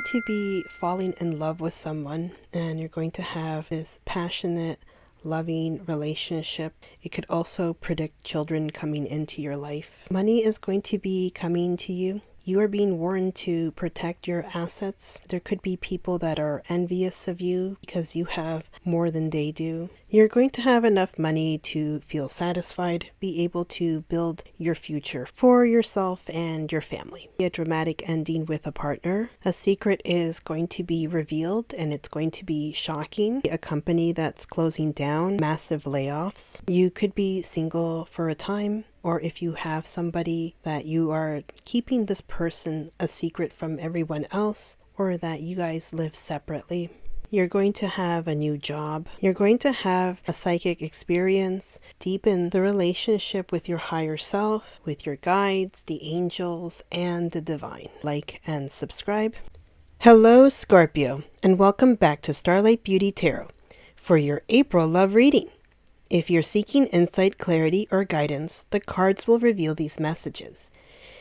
to be falling in love with someone, and you're going to have this passionate, loving relationship. It could also predict children coming into your life. Money is going to be coming to you. You are being warned to protect your assets. There could be people that are envious of you because you have more than they do. You're going to have enough money to feel satisfied, be able to build your future for yourself and your family. A dramatic ending with a partner. A secret is going to be revealed and it's going to be shocking. A company that's closing down, massive layoffs. You could be single for a time, or if you have somebody that you are keeping this person a secret from everyone else, or that you guys live separately. You're going to have a new job. You're going to have a psychic experience, deepen the relationship with your higher self, with your guides, the angels, and the divine. Like and subscribe. Hello, Scorpio, and welcome back to Starlight Beauty Tarot for your April love reading. If you're seeking insight, clarity, or guidance, the cards will reveal these messages.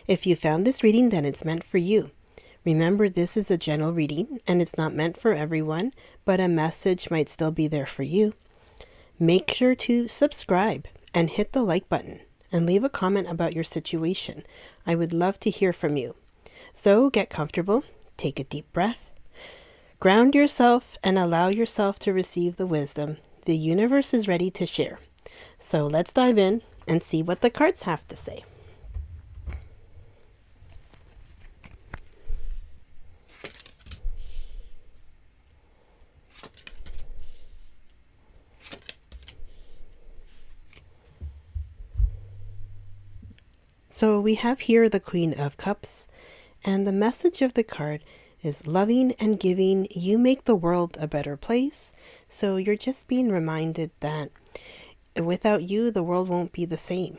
If you found this reading, then it's meant for you. Remember, this is a general reading, and it's not meant for everyone, but a message might still be there for you. Make sure to subscribe and hit the like button, and leave a comment about your situation. I would love to hear from you. So get comfortable, take a deep breath, ground yourself, and allow yourself to receive the wisdom the universe is ready to share. So let's dive in and see what the cards have to say. So we have here the Queen of Cups, and the message of the card is loving and giving. You make the world a better place. So you're just being reminded that without you, the world won't be the same.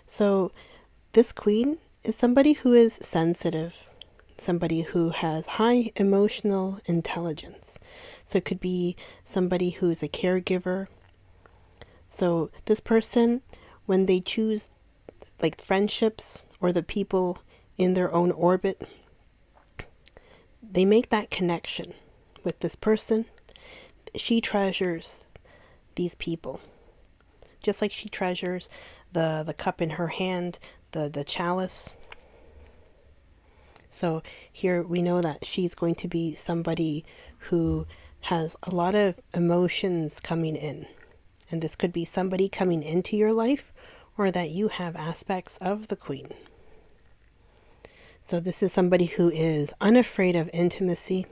So this queen is somebody who is sensitive, somebody who has high emotional intelligence. So it could be somebody who's a caregiver. So this person, when they choose like friendships or the people in their own orbit, they make that connection with this person. She treasures these people, just like she treasures the cup in her hand, the chalice. So here we know that she's going to be somebody who has a lot of emotions coming in. And this could be somebody coming into your life, or that you have aspects of the queen. So this is somebody who is unafraid of intimacy,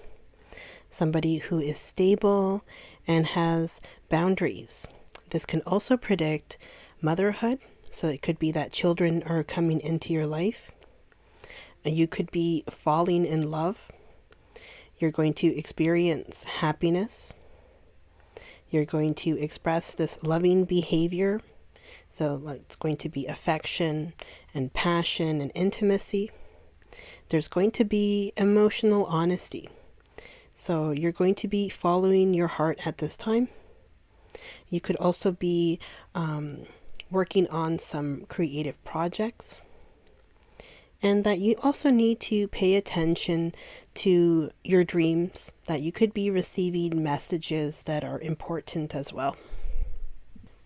somebody who is stable and has boundaries. This can also predict motherhood. So it could be that children are coming into your life. You could be falling in love. You're going to experience happiness. You're going to express this loving behavior. So it's going to be affection and passion and intimacy. There's going to be emotional honesty. So you're going to be following your heart at this time. You could also be working on some creative projects. And that you also need to pay attention to your dreams, that you could be receiving messages that are important as well.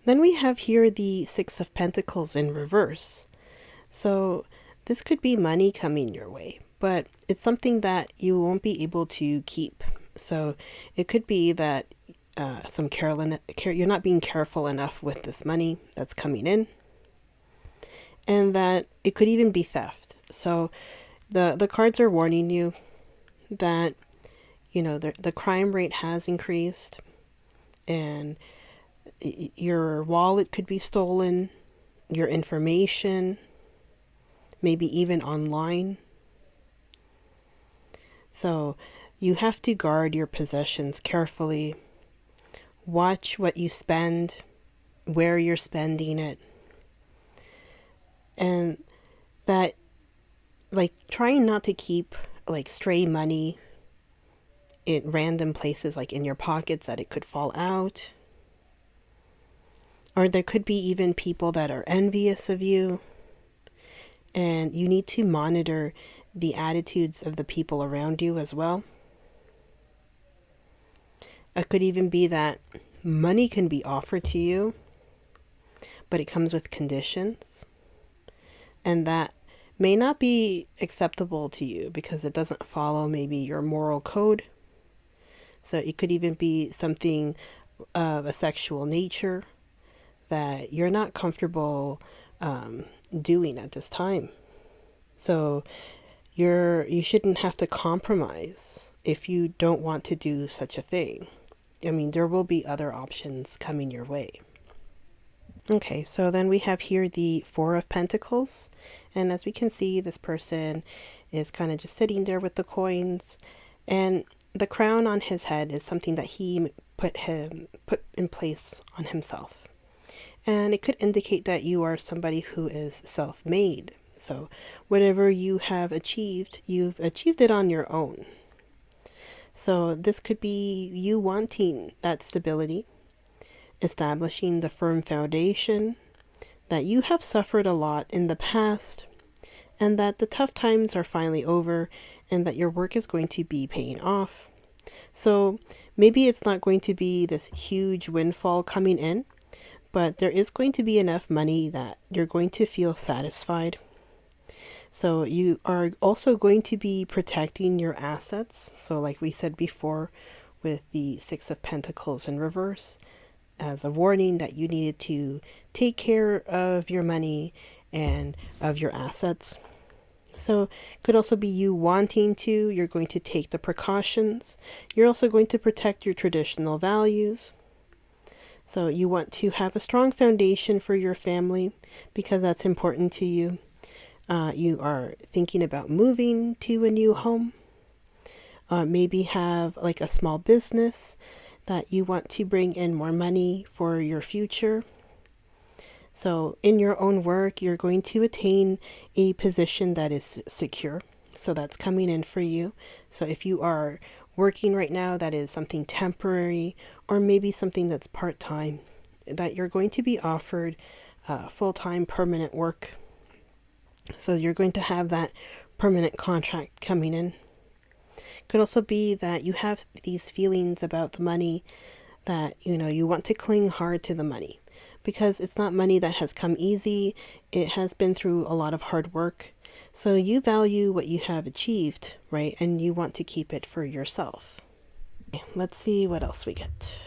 Then we have here the Six of Pentacles in reverse. So this could be money coming your way, but it's something that you won't be able to keep. So it could be that you're not being careful enough with this money that's coming in, and that it could even be theft. So the cards are warning you that, the crime rate has increased, and your wallet could be stolen, your information, maybe even online. So you have to guard your possessions carefully. Watch what you spend, where you're spending it. And that, trying not to keep stray money in random places, like in your pockets, that it could fall out. Or there could be even people that are envious of you. And you need to monitor the attitudes of the people around you as well. It could even be that money can be offered to you, but it comes with conditions, and that may not be acceptable to you because it doesn't follow maybe your moral code. So it could even be something of a sexual nature that you're not comfortable doing at this time. So you shouldn't have to compromise if you don't want to do such a thing. I mean, there will be other options coming your way. Okay, so then we have here the Four of Pentacles. And as we can see, this person is kind of just sitting there with the coins. And the crown on his head is something that he put in place on himself. And it could indicate that you are somebody who is self-made. So whatever you have achieved, you've achieved it on your own. So this could be you wanting that stability, establishing the firm foundation, that you have suffered a lot in the past, and that the tough times are finally over, and that your work is going to be paying off. So maybe it's not going to be this huge windfall coming in, but there is going to be enough money that you're going to feel satisfied. So you are also going to be protecting your assets. So like we said before with the Six of Pentacles in reverse, as a warning that you needed to take care of your money and of your assets. So it could also be you wanting to, you're going to take the precautions. You're also going to protect your traditional values. So you want to have a strong foundation for your family because that's important to you. You are thinking about moving to a new home. Maybe have like a small business that you want to bring in more money for your future. So in your own work, you're going to attain a position that is secure. So that's coming in for you. So if you are working right now, that is something temporary or maybe something that's part-time, that you're going to be offered full-time permanent work. So you're going to have that permanent contract coming in. Could also be that you have these feelings about the money that, you want to cling hard to the money because it's not money that has come easy. It has been through a lot of hard work. So you value what you have achieved, right? And you want to keep it for yourself. Okay, let's see what else we get.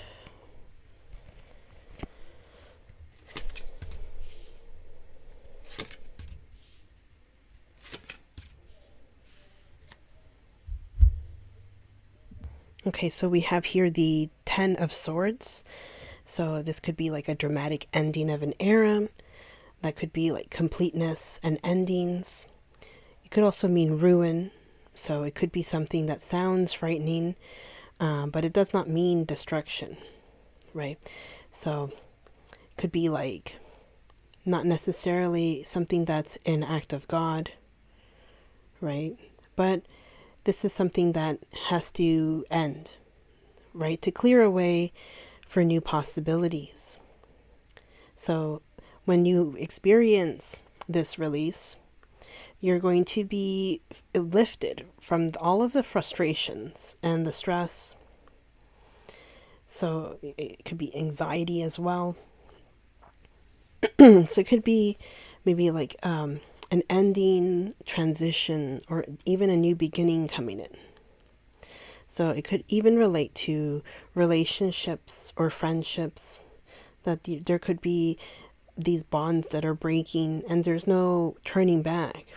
Okay, so we have here the Ten of Swords. So this could be like a dramatic ending of an era. That could be like completeness and endings. It could also mean ruin. So it could be something that sounds frightening, but it does not mean destruction, right? So it could be like not necessarily something that's an act of God, right? But this is something that has to end, right? To clear a way for new possibilities. So when you experience this release, you're going to be lifted from all of the frustrations and the stress. So it could be anxiety as well. So it could be maybe like an ending, transition, or even a new beginning coming in. So it could even relate to relationships or friendships, that there could be these bonds that are breaking and there's no turning back.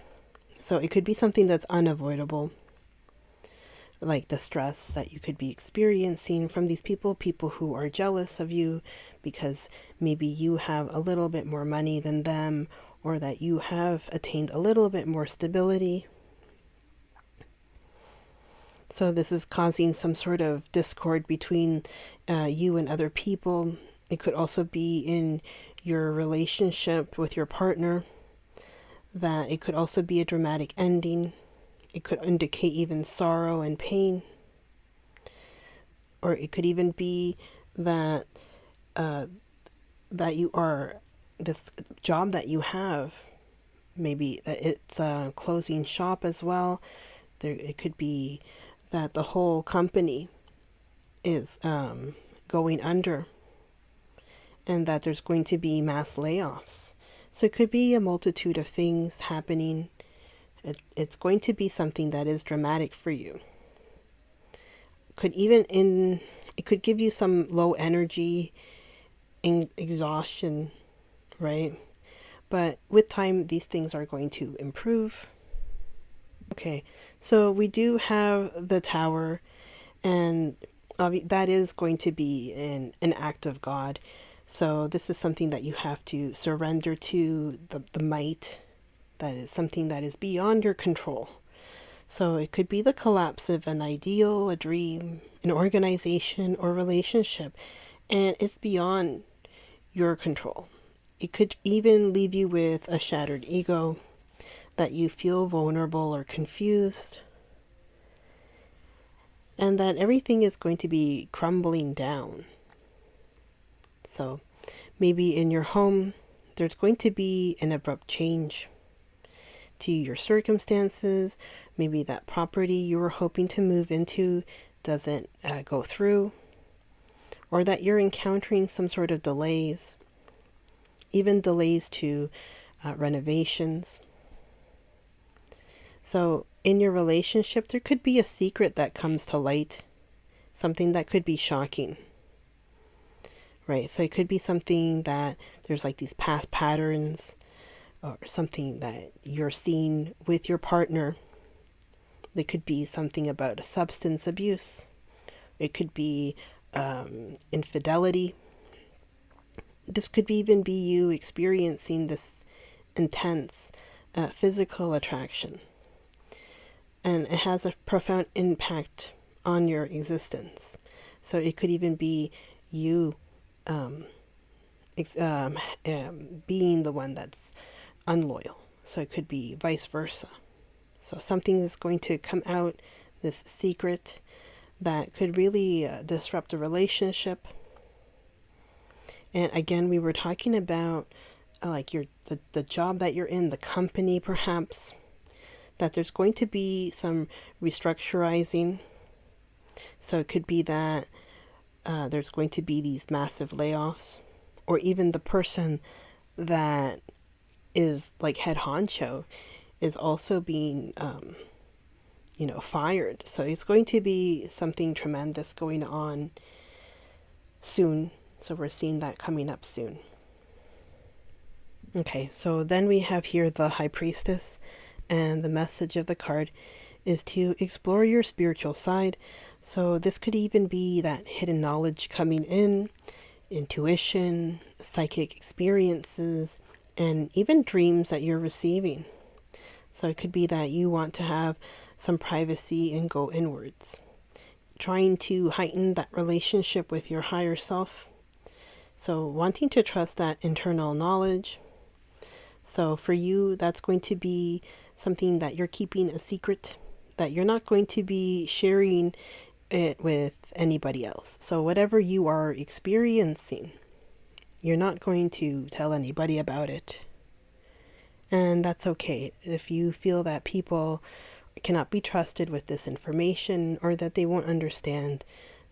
So it could be something that's unavoidable, like the stress that you could be experiencing from these people who are jealous of you because maybe you have a little bit more money than them, or that you have attained a little bit more stability. So this is causing some sort of discord between you and other people. It could also be in your relationship with your partner, that it could also be a dramatic ending. It could indicate even sorrow and pain. Or it could even be that that you are, this job that you have Maybe it's closing shop as well. It could be that the whole company is going under, and that there's going to be mass layoffs. So it could be a multitude of things happening. It's going to be something that is dramatic for you. It could give you some low energy and exhaustion, right? But with time, these things are going to improve. Okay, so we do have the Tower, and that is going to be an act of God. So this is something that you have to surrender to, the might. That is something that is beyond your control. So it could be the collapse of an ideal, a dream, an organization, or relationship, and it's beyond your control. It could even leave you with a shattered ego, that you feel vulnerable or confused, and that everything is going to be crumbling down. So maybe in your home, there's going to be an abrupt change to your circumstances. Maybe that property you were hoping to move into doesn't go through, or that you're encountering some sort of delays, even delays to renovations. So in your relationship, there could be a secret that comes to light, something that could be shocking, right? So it could be something that there's like these past patterns, or something that you're seeing with your partner. It could be something about substance abuse. It could be infidelity. This could even be you experiencing this intense physical attraction. And it has a profound impact on your existence. So it could even be you being the one that's unloyal. So it could be vice versa. So something is going to come out, this secret that could really disrupt the relationship. And again, we were talking about like the job that you're in, the company perhaps, that there's going to be some restructuring. So it could be that there's going to be these massive layoffs, or even the person that is like head honcho is also being fired. So it's going to be something tremendous going on soon. So we're seeing that coming up soon. Okay, so then we have here the High Priestess, and the message of the card is to explore your spiritual side. So this could even be that hidden knowledge coming in, intuition, psychic experiences, and even dreams that you're receiving. So it could be that you want to have some privacy and go inwards, trying to heighten that relationship with your higher self. So wanting to trust that internal knowledge. So for you, that's going to be something that you're keeping a secret, that you're not going to be sharing it with anybody else. So whatever you are experiencing, you're not going to tell anybody about it. And that's okay. If you feel that people cannot be trusted with this information, or that they won't understand,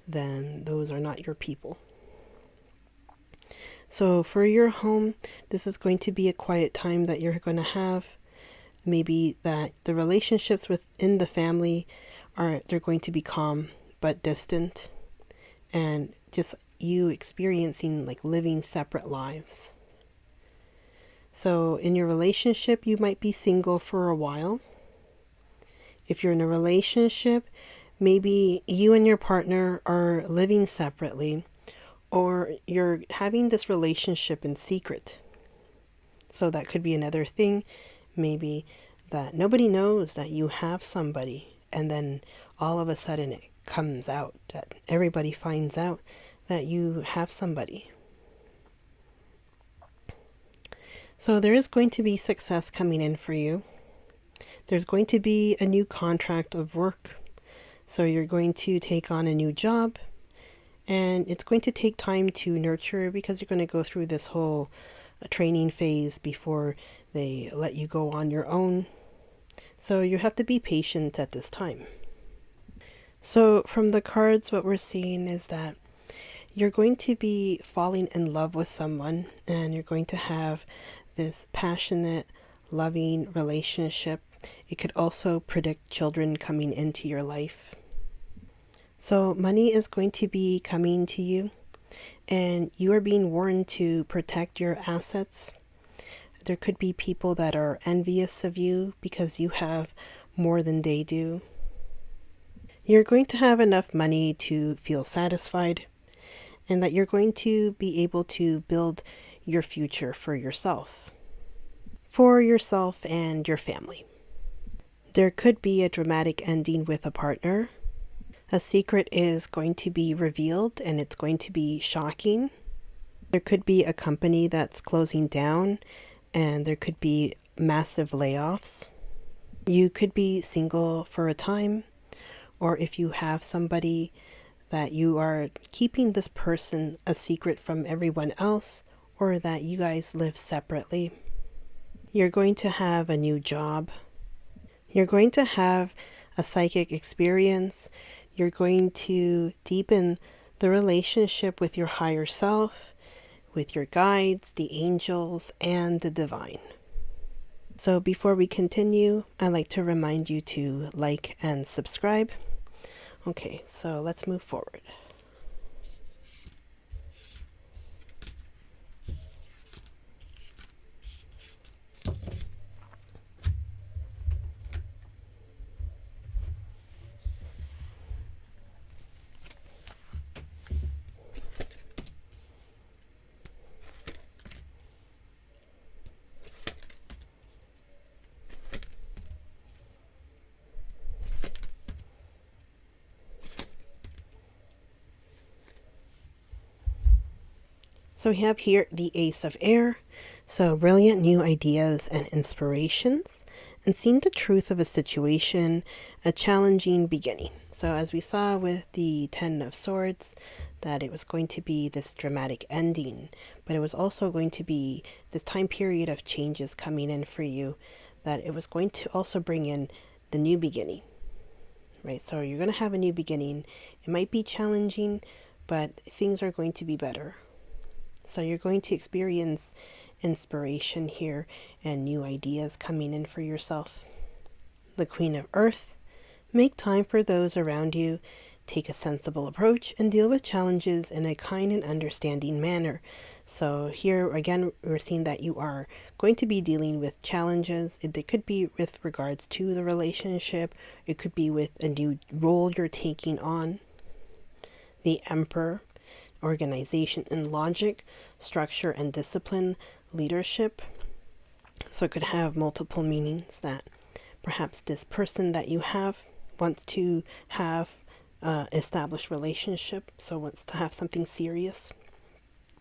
then those are not your people. So for your home, this is going to be a quiet time that you're going to have. Maybe that the relationships within the family they're going to be calm but distant, and just you experiencing like living separate lives. So in your relationship, you might be single for a while. If you're in a relationship, maybe you and your partner are living separately, or you're having this relationship in secret. So that could be another thing. Maybe that nobody knows that you have somebody, and then all of a sudden it comes out, that everybody finds out that you have somebody. So there is going to be success coming in for you. There's going to be a new contract of work. So you're going to take on a new job, and it's going to take time to nurture, because you're going to go through this whole training phase before they let you go on your own. So you have to be patient at this time. So from the cards, what we're seeing is that you're going to be falling in love with someone, and you're going to have this passionate, loving relationship. It could also predict children coming into your life. So money is going to be coming to you, and you are being warned to protect your assets. There could be people that are envious of you because you have more than they do. You're going to have enough money to feel satisfied, and that you're going to be able to build your future for yourself and your family. There could be a dramatic ending with a partner. A secret is going to be revealed, and it's going to be shocking. There could be a company that's closing down, and there could be massive layoffs. You could be single for a time, or if you have somebody that you are keeping this person a secret from everyone else, or that you guys live separately. You're going to have a new job. You're going to have a psychic experience. You're going to deepen the relationship with your higher self, with your guides, the angels, and the divine. So before we continue, I'd like to remind you to like and subscribe. Okay, so let's move forward. So we have here the Ace of Air. So brilliant new ideas and inspirations, and seeing the truth of a situation, a challenging beginning. So as we saw with the Ten of Swords, that it was going to be this dramatic ending, but it was also going to be this time period of changes coming in for you, that it was going to also bring in the new beginning, right? So you're going to have a new beginning. It might be challenging, but things are going to be better. So you're going to experience inspiration here and new ideas coming in for yourself. The Queen of Earth. Make time for those around you. Take a sensible approach and deal with challenges in a kind and understanding manner. So here again, we're seeing that you are going to be dealing with challenges. It could be with regards to the relationship. It could be with a new role you're taking on. The Emperor. Organization and logic, structure and discipline, leadership. So it could have multiple meanings, that perhaps this person that you have wants to have established relationship, so wants to have something serious.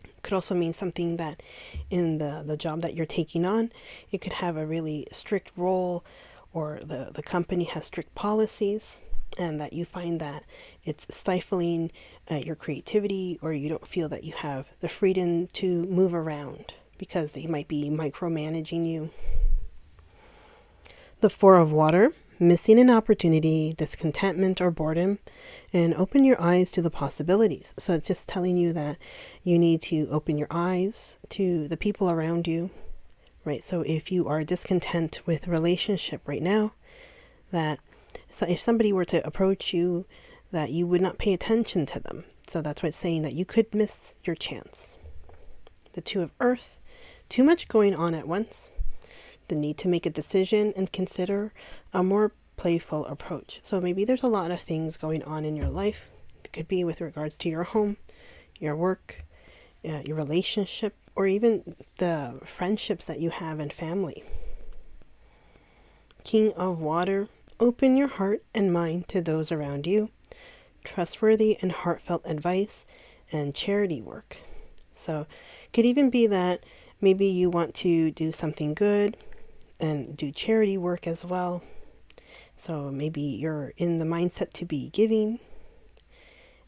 It could also mean something that in the job that you're taking on, it could have a really strict role, or the company has strict policies, and that you find that it's stifling your creativity, or you don't feel that you have the freedom to move around because they might be micromanaging you. The Four of Water. Missing an opportunity, discontentment, or boredom, and open your eyes to the possibilities. So it's just telling you that you need to open your eyes to the people around you, right? So if you are discontent with a relationship right now, that so if somebody were to approach you, that you would not pay attention to them. So that's why it's saying that you could miss your chance. The Two of Earth. Too much going on at once. The need to make a decision and consider a more playful approach. So maybe there's a lot of things going on in your life. It could be with regards to your home, your work, your relationship, or even the friendships that you have and family. King of Water. Open your heart and mind to those around you. Trustworthy and heartfelt advice and charity work. So it could even be that maybe you want to do something good and do charity work as well. So maybe you're in the mindset to be giving,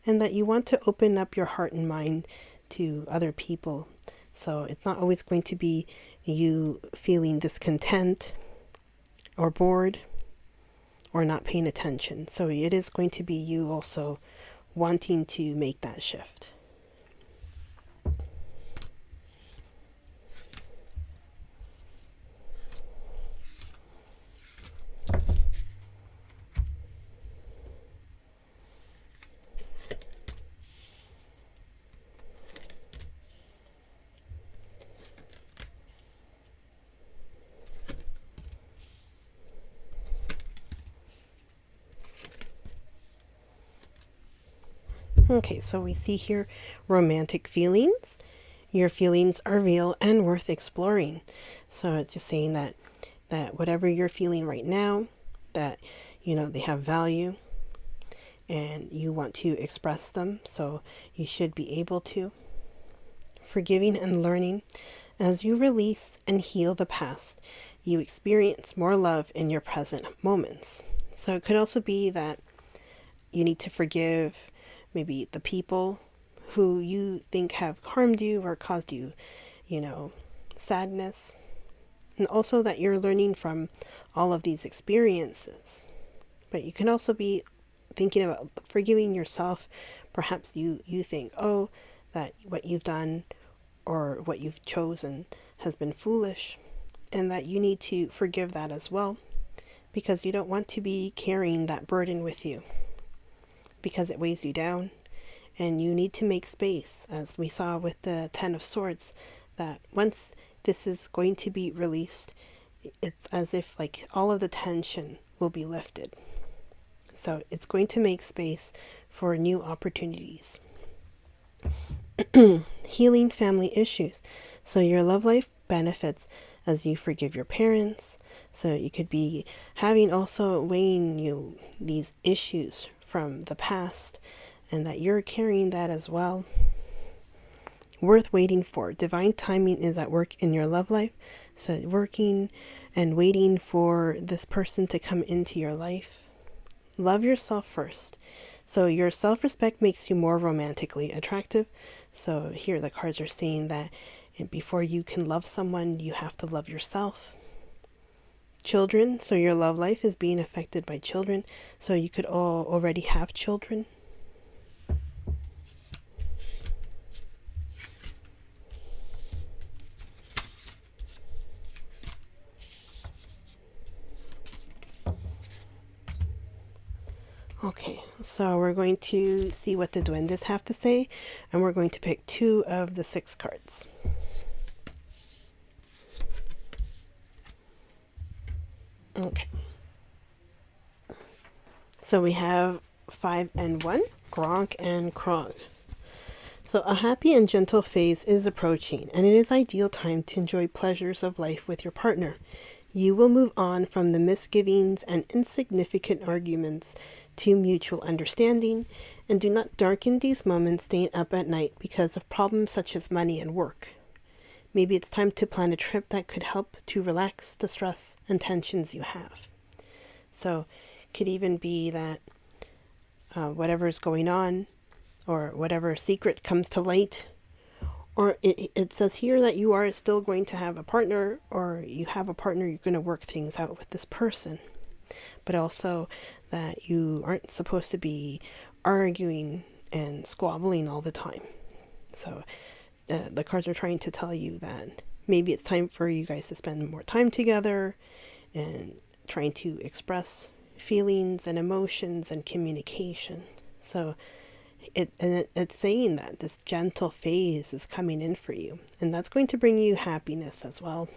and that you want to open up your heart and mind to other people. So it's not always going to be, you feeling discontent or bored or not paying attention. So it is going to be you also wanting to make that shift. Okay, so we see here romantic feelings. Your feelings are real and worth exploring. So it's just saying that whatever you're feeling right now, that they have value and you want to express them, so you should be able to. Forgiving and learning. As you release and heal the past, you experience more love in your present moments. So it could also be that you need to forgive maybe the people who you think have harmed you or caused you, sadness. And also that you're learning from all of these experiences. But you can also be thinking about forgiving yourself. Perhaps you think, that what you've done or what you've chosen has been foolish, and that you need to forgive that as well, because you don't want to be carrying that burden with you, because it weighs you down. And you need to make space, as we saw with the Ten of Swords, that once this is going to be released, it's as if like all of the tension will be lifted. So it's going to make space for new opportunities. Healing family issues. So your love life benefits as you forgive your parents. So you could be having also weighing these issues from the past, and that you're carrying that as well. Worth waiting for. Divine timing is at work in your love life. So working and waiting for this person to come into your life. Love yourself first. So your self-respect makes you more romantically attractive. So here the cards are saying that before you can love someone, you have to love yourself. Children. So your love life is being affected by children. So you could already have children. Okay, so we're going to see what the duendes have to say, and we're going to pick 2 of the 6 cards. Okay. So we have 5 and 1, Gronk and Krog. So a happy and gentle phase is approaching, and it is ideal time to enjoy pleasures of life with your partner. You will move on from the misgivings and insignificant arguments to mutual understanding, and do not darken these moments staying up at night because of problems such as money and work. Maybe it's time to plan a trip that could help to relax the stress and tensions you have. So it could even be that whatever is going on, or whatever secret comes to light, or it says here that you are still going to have a partner, or you have a partner, you're going to work things out with this person. But also that you aren't supposed to be arguing and squabbling all the time. So the cards are trying to tell you that maybe it's time for you guys to spend more time together and trying to express feelings and emotions and communication. So it's saying that this gentle phase is coming in for you, and that's going to bring you happiness as well.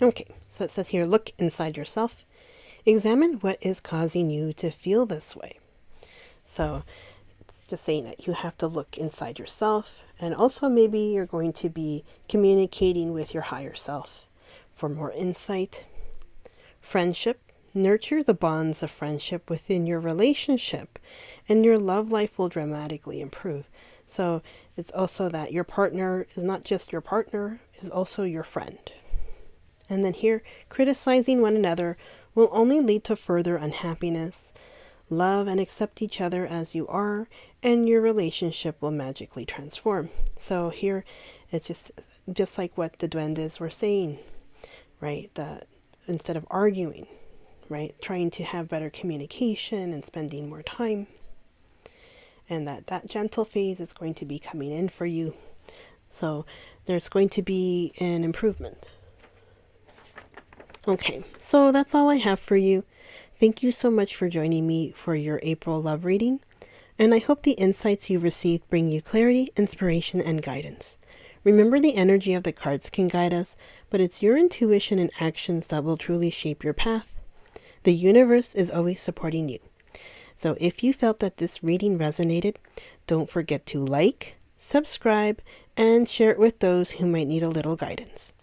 Okay, so it says here, look inside yourself. Examine what is causing you to feel this way. So it's just saying that you have to look inside yourself, and also maybe you're going to be communicating with your higher self for more insight. Friendship. Nurture the bonds of friendship within your relationship, and your love life will dramatically improve. So it's also that your partner is not just your partner, is also your friend. And then here, criticizing one another will only lead to further unhappiness. Love and accept each other as you are, and your relationship will magically transform. So here, it's just like what the duendes were saying, right? That instead of arguing, right, trying to have better communication and spending more time, and that gentle phase is going to be coming in for you. So there's going to be an improvement. Okay, so that's all I have for you. Thank you so much for joining me for your April love reading, and I hope the insights you've received bring you clarity, inspiration, and guidance. Remember, the energy of the cards can guide us, but it's your intuition and actions that will truly shape your path. The universe is always supporting you. So if you felt that this reading resonated, don't forget to like, subscribe, and share it with those who might need a little guidance.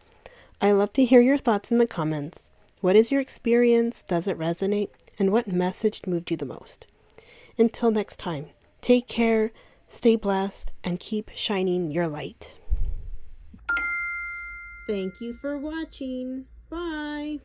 I love to hear your thoughts in the comments. What is your experience? Does it resonate? And what message moved you the most? Until next time, take care, stay blessed, and keep shining your light. Thank you for watching. Bye.